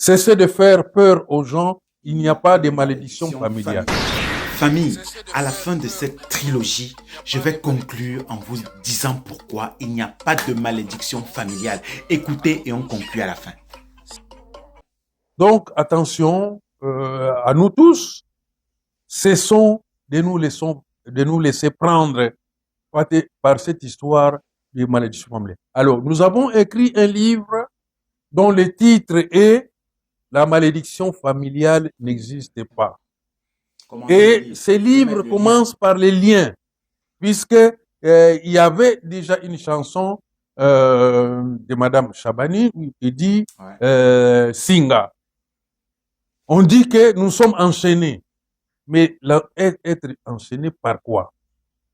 Cessez de faire peur aux gens, il n'y a pas de malédiction familiale. Famille, à la fin de cette trilogie, je vais conclure en vous disant pourquoi il n'y a pas de malédiction familiale. Écoutez et on conclut à la fin. Donc, attention à nous tous, cessons de nous laisser prendre par cette histoire de malédiction familiale. Alors, nous avons écrit un livre dont le titre est « La malédiction familiale n'existe pas ». Et ce livre commence par les liens, puisque il y avait déjà une chanson de Madame Chabani qui dit Singa. On dit que nous sommes enchaînés, mais être enchaînés par quoi?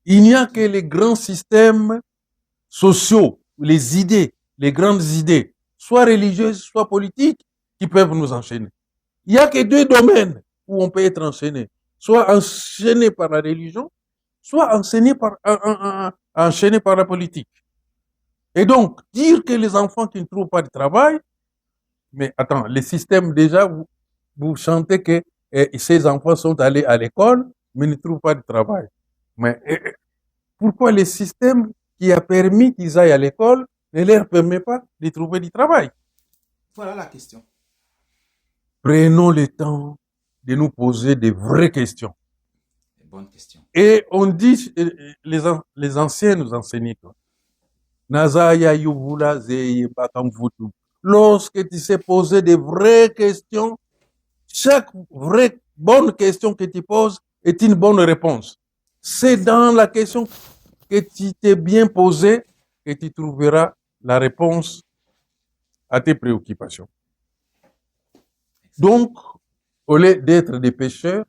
Il n'y a que les grands systèmes sociaux, les idées, les grandes idées, soit religieuses, soit politiques, qui peuvent nous enchaîner. Il n'y a que deux domaines où on peut être enchaîné. Soit enchaîné par la religion, soit enchaîné par la politique. Et donc, dire que les enfants qui ne trouvent pas de travail, mais attends, les systèmes déjà, vous chantez que ces enfants sont allés à l'école, mais ne trouvent pas de travail. Mais pourquoi le système qui a permis qu'ils aillent à l'école ne leur permet pas de trouver du travail? Voilà la question. Prenons le temps de nous poser des vraies questions. Des bonnes questions. Et on dit, les anciens nous enseignaient quoi? Nazaya yuvula zeye bakamvutu. Lorsque tu sais poser des vraies questions, chaque vraie bonne question que tu poses est une bonne réponse. C'est dans la question que tu t'es bien posée que tu trouveras la réponse à tes préoccupations. Donc, au lieu d'être des pécheurs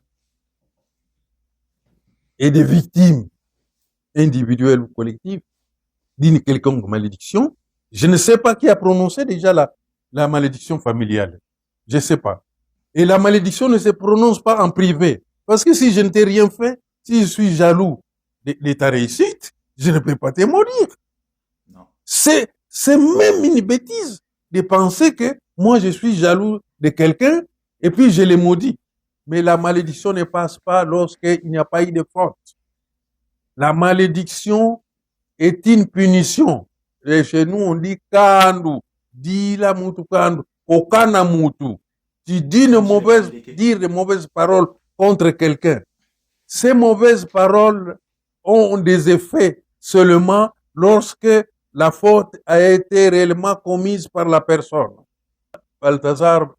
et des victimes individuelles ou collectives d'une quelconque malédiction, je ne sais pas qui a prononcé déjà la malédiction familiale. Je ne sais pas. Et la malédiction ne se prononce pas en privé. Parce que si je ne t'ai rien fait, si je suis jaloux de ta réussite, je ne peux pas te maudire. C'est même une bêtise de penser que moi je suis jaloux de quelqu'un et puis je le maudis. Mais la malédiction ne passe pas lorsqu'il n'y a pas eu de faute. La malédiction est une punition. Et chez nous, on dit kandu, dila mutu kandu, okana mutu. Tu dis dire de mauvaises paroles contre quelqu'un. Ces mauvaises paroles ont des effets seulement lorsque la faute a été réellement commise par la personne. Balthazar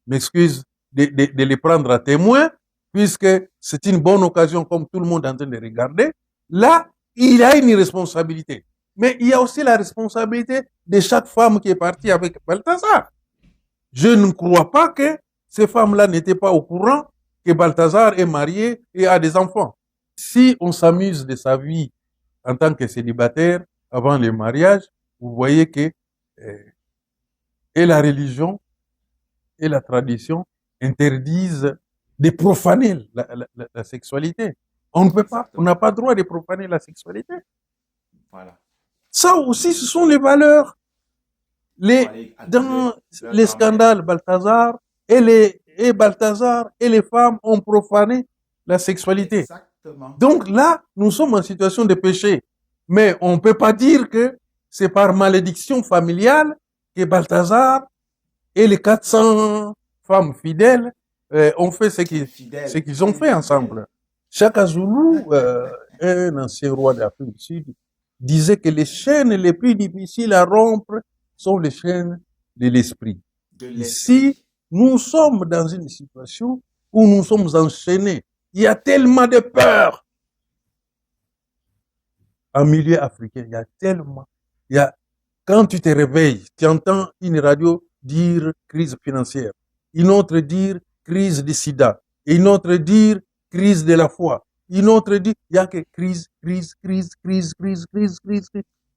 m'excuse de les prendre à témoin, puisque c'est une bonne occasion, comme tout le monde est en train de regarder. Là, il a une responsabilité. Mais il y a aussi la responsabilité de chaque femme qui est partie avec Balthazar. Je ne crois pas que ces femmes-là n'étaient pas au courant que Balthazar est marié et a des enfants. Si on s'amuse de sa vie en tant que célibataire avant le mariage, vous voyez que et la religion et la tradition interdisent de profaner la sexualité. On ne peut pas, on n'a pas le droit de profaner la sexualité. Voilà. Ça aussi, ce sont les valeurs. Dans les scandales Balthazar et Balthazar et les femmes ont profané la sexualité. Exactement. Donc là, nous sommes en situation de péché. Mais on ne peut pas dire que c'est par malédiction familiale que Balthazar et les 400 femmes fidèles ont fait ce qu'ils ont fait ensemble. Chaka Zulu, un ancien roi d'Afrique du Sud, disait que les chaînes les plus difficiles à rompre sont les chaînes de l'esprit. Ici, nous sommes dans une situation où nous sommes enchaînés. Il y a tellement de peur. En milieu africain, il y a tellement. Quand tu te réveilles, tu entends une radio dire crise financière, une autre dire crise du sida, et une autre dire crise de la foi, une autre dit, il y a que crise.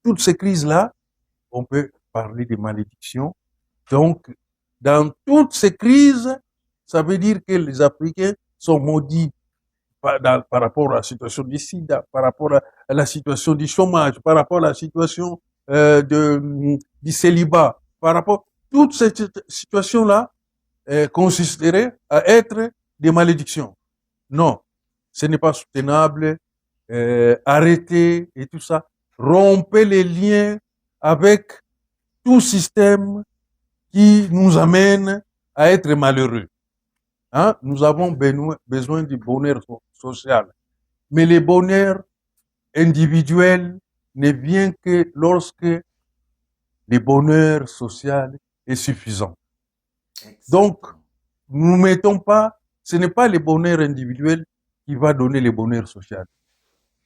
Toutes ces crises-là, on peut parler de malédiction. Donc, dans toutes ces crises, ça veut dire que les Africains sont maudits par rapport à la situation du sida, par rapport à la situation du chômage, par rapport à la situation du célibat, par rapport toute cette situation-là consisterait à être des malédictions. Non, ce n'est pas soutenable. Arrêtez et tout ça. Rompez les liens avec tout système qui nous amène à être malheureux. Hein? Nous avons besoin du bonheur social. Mais le bonheur individuel ne vient que lorsque le bonheur social est suffisant. Donc, nous ne mettons pas, ce n'est pas le bonheur individuel qui va donner le bonheur social,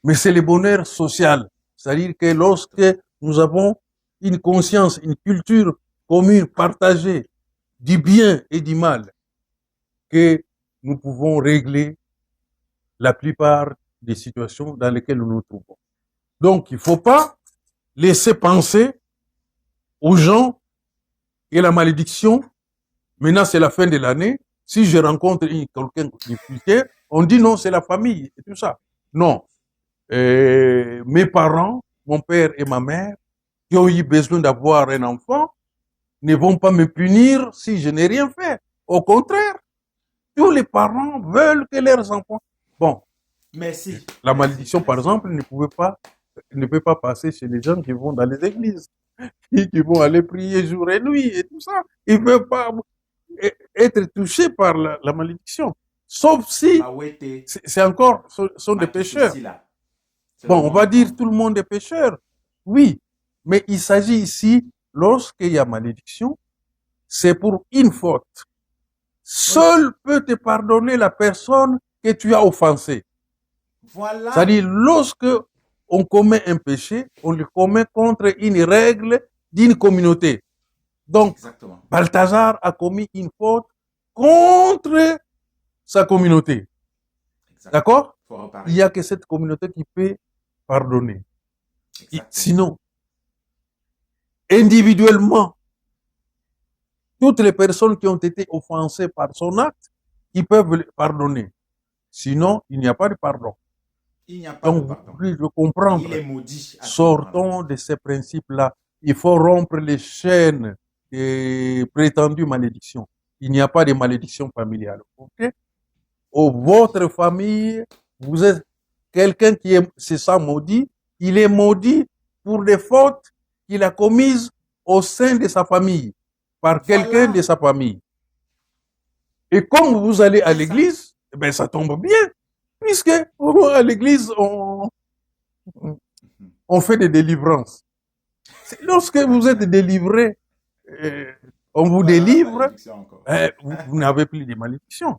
mais c'est le bonheur social. C'est-à-dire que lorsque nous avons une conscience, une culture commune, partagée, du bien et du mal, que nous pouvons régler la plupart des situations dans lesquelles nous nous trouvons. Donc, il ne faut pas laisser penser aux gens que la malédiction, maintenant c'est la fin de l'année, si je rencontre quelqu'un difficulté, on dit non, c'est la famille et tout ça. Non. Mes parents, mon père et ma mère, qui ont eu besoin d'avoir un enfant, ne vont pas me punir si je n'ai rien fait. Au contraire, tous les parents veulent que leurs enfants... Bon, merci. La malédiction, par exemple, ne peut pas passer chez les gens qui vont dans les églises, qui vont aller prier jour et nuit et tout ça. Ils ne peuvent pas être touchés par la malédiction. Sauf si c'est encore, sont des pécheurs. Bon, on va dire tout le monde est pécheur. Oui, mais il s'agit ici, lorsqu'il y a malédiction, c'est pour une faute. Seul peut te pardonner la personne que tu as offensée. Voilà. C'est-à-dire, lorsque on commet un péché, on le commet contre une règle d'une communauté. Donc, exactement. Balthazar a commis une faute contre sa communauté. D'accord? Il n'y a que cette communauté qui peut pardonner. Sinon, individuellement, toutes les personnes qui ont été offensées par son acte, ils peuvent pardonner. Sinon, il n'y a pas de pardon. Il n'y a pas de pardon. Donc, je comprends. Il est maudit. Sortons de ces principes-là. Il faut rompre les chaînes des prétendues malédictions. Il n'y a pas de malédiction familiale. Okay? Votre famille, vous êtes quelqu'un qui se sent maudit. Il est maudit pour des fautes qu'il a commises au sein de sa famille, par quelqu'un de sa famille. Et comme vous allez à l'église, ben ça tombe bien, puisque à l'église, on fait des délivrances. Lorsque vous êtes délivré, on vous délivre, vous n'avez plus de malédiction.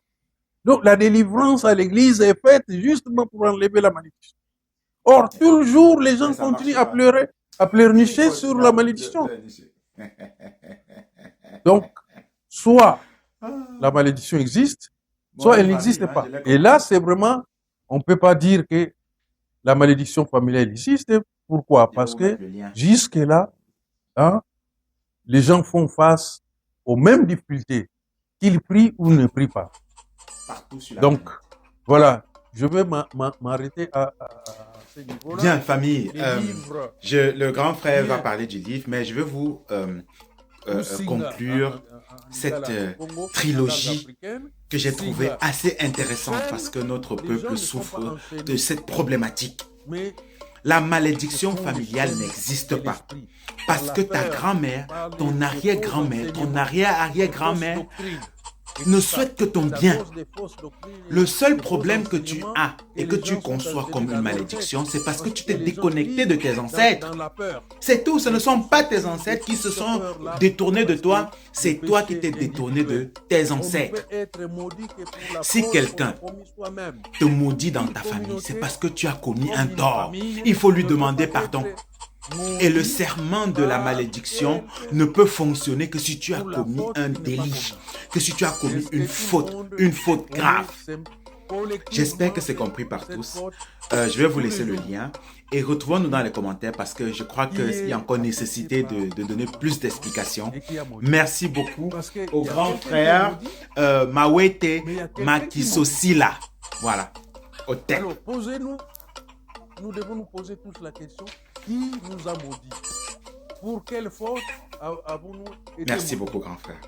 Donc la délivrance à l'église est faite justement pour enlever la malédiction. Or, toujours, les gens continuent à pleurer, à pleurnicher sur la malédiction. Donc, soit la malédiction existe, soit elle n'existe pas. Et là, c'est vraiment, on ne peut pas dire que la malédiction familiale existe. Pourquoi? Parce que jusque-là, hein, les gens font face aux mêmes difficultés, qu'ils prient ou ne prient pas. Donc, voilà, je vais m'arrêter à ce niveau-là. Bien, famille, le grand frère va parler du livre, mais je vais vous conclure cette trilogie que j'ai trouvée assez intéressante parce que notre peuple souffre de cette problématique. La malédiction familiale n'existe pas parce que ta grand-mère, ton arrière-grand-mère, ton arrière-arrière-grand-mère ne souhaite que ton bien. Le seul problème que tu as et que tu conçois comme une malédiction, c'est parce que tu t'es déconnecté de tes ancêtres. C'est tout, ce ne sont pas tes ancêtres qui se sont détournés de toi, c'est toi qui t'es détourné de tes ancêtres. Si quelqu'un te maudit dans ta famille, c'est parce que tu as commis un tort. Il faut lui demander pardon. Et le serment de la malédiction ne peut fonctionner que si tu as commis un délit, que si tu as commis une faute grave. J'espère que c'est compris par tous. Je vais vous laisser le lien et retrouvons-nous dans les commentaires parce que je crois qu'il y a encore nécessité de donner plus d'explications. Merci beaucoup au grand frère Mawete Makisosila. Voilà, au thème. Alors, nous devons nous poser tous la question. Qui nous a maudits? Pour quelle faute Merci beaucoup, grand frère.